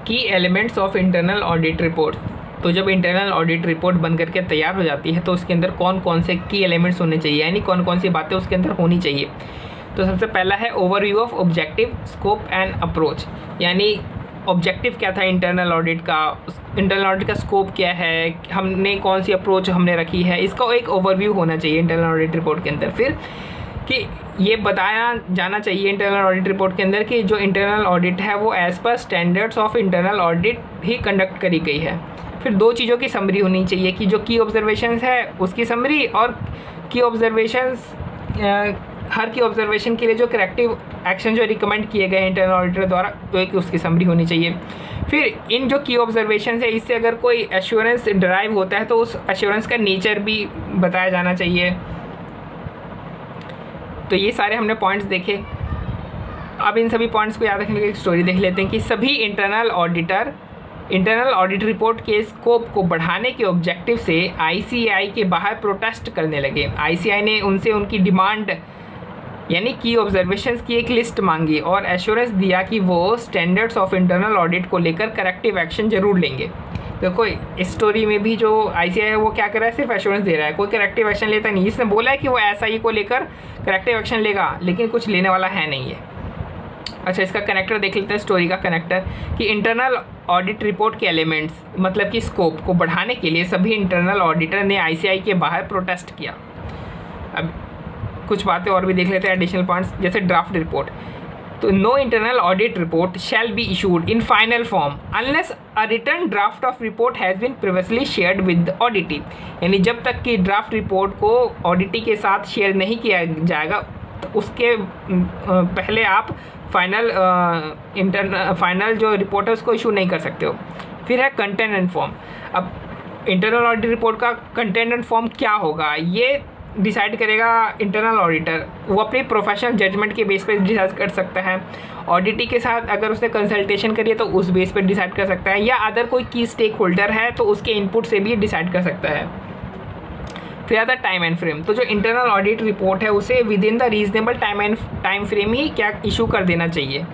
की elements of internal audit report. तो जब इंटरनल ऑडिट रिपोर्ट बन करके तैयार हो जाती है तो उसके अंदर कौन कौन से की एलिमेंट्स होने चाहिए, यानी कौन कौन सी बातें उसके अंदर होनी चाहिए। तो सबसे पहला है overview of objective, scope and approach, यानी ऑब्जेक्टिव क्या था इंटरनल ऑडिट का, इंटरनल ऑडिट का स्कोप क्या है, हमने कौन सी अप्रोच हमने रखी है, इसका एक ओवरव्यू होना चाहिए इंटरनल ऑडिट रिपोर्ट के अंदर। फिर कि ये बताया जाना चाहिए इंटरनल ऑडिट रिपोर्ट के अंदर कि जो इंटरनल ऑडिट है वो as per standards of internal audit he conduct करी गई है। फिर दो चीज़ों की समरी होनी चाहिए कि जो की ऑब्जर्वेशंस है उसकी समरी, और की ऑब्जर्वेशंस हर की ऑब्जर्वेशन के लिए जो करेक्टिव एक्शन जो रिकमेंड किए गए इंटरनल ऑडिटर द्वारा तो एक उसकी समरी होनी चाहिए। फिर इन जो की ऑब्जर्वेशन है इससे अगर कोई एश्योरेंस ड्राइव होता है तो उस एश्योरेंस का नेचर भी बताया जाना चाहिए। तो ये सारे हमने पॉइंट्स देखे। अब इन सभी पॉइंट्स को याद रखने के लिए एक स्टोरी देख लेते हैं कि सभी internal auditor internal audit report के स्कोप को बढ़ाने के ऑब्जेक्टिव से आईसीएआई के बाहर प्रोटेस्ट करने लगे। आईसीएआई ने उनसे उनकी डिमांड यानी की ऑब्जर्वेशंस की एक लिस्ट मांगी और एश्योरेंस दिया कि वो स्टैंडर्ड्स ऑफ इंटरनल ऑडिट को लेकर करेक्टिव एक्शन जरूर लेंगे। देखो इस स्टोरी में भी जो आईसीएआई है वो क्या कर रहा है, सिर्फ एश्योरेंस दे रहा है, कोई करेक्टिव एक्शन लेता नहीं। इसने बोला है कि वो एसआई को लेकर करेक्टिव एक्शन लेगा लेकिन कुछ लेने वाला है नहीं है। अच्छा, इसका कनेक्टर देख लेते हैं, स्टोरी का कनेक्टर कि इंटरनल ऑडिट रिपोर्ट के एलिमेंट्स मतलब कि स्कोप को बढ़ाने के लिए सभी इंटरनल ऑडिटर ने आईसीएआई के बाहर प्रोटेस्ट किया। अब कुछ बातें और भी देख लेते हैं एडिशनल पॉइंट्स, जैसे ड्राफ्ट रिपोर्ट। तो no internal audit report shall be issued in final form unless a return draft of report has been previously shared with auditee, यानी जब तक कि ड्राफ्ट रिपोर्ट को ऑडिटी के साथ शेयर नहीं किया जाएगा तो उसके पहले आप फाइनल जो रिपोर्ट है उसको इशू नहीं कर सकते हो। फिर है कंटेंट एंड फॉर्म। अब इंटरनल ऑडिट रिपोर्ट का कंटेंट एंड फॉर्म क्या होगा ये डिसाइड करेगा इंटरनल ऑडिटर, वो अपनी प्रोफेशनल जजमेंट के बेस पे डिसाइड कर सकता है। ऑडिटी के साथ अगर उसने कंसल्टेशन करी है तो उस बेस पे डिसाइड कर सकता है, या अदर कोई की स्टेक होल्डर है तो उसके इनपुट से भी डिसाइड कर सकता है। फिर आता है टाइम एंड फ्रेम। तो जो इंटरनल ऑडिट रिपोर्ट है उसे within the reasonable time frame ही क्या इशू कर देना चाहिए।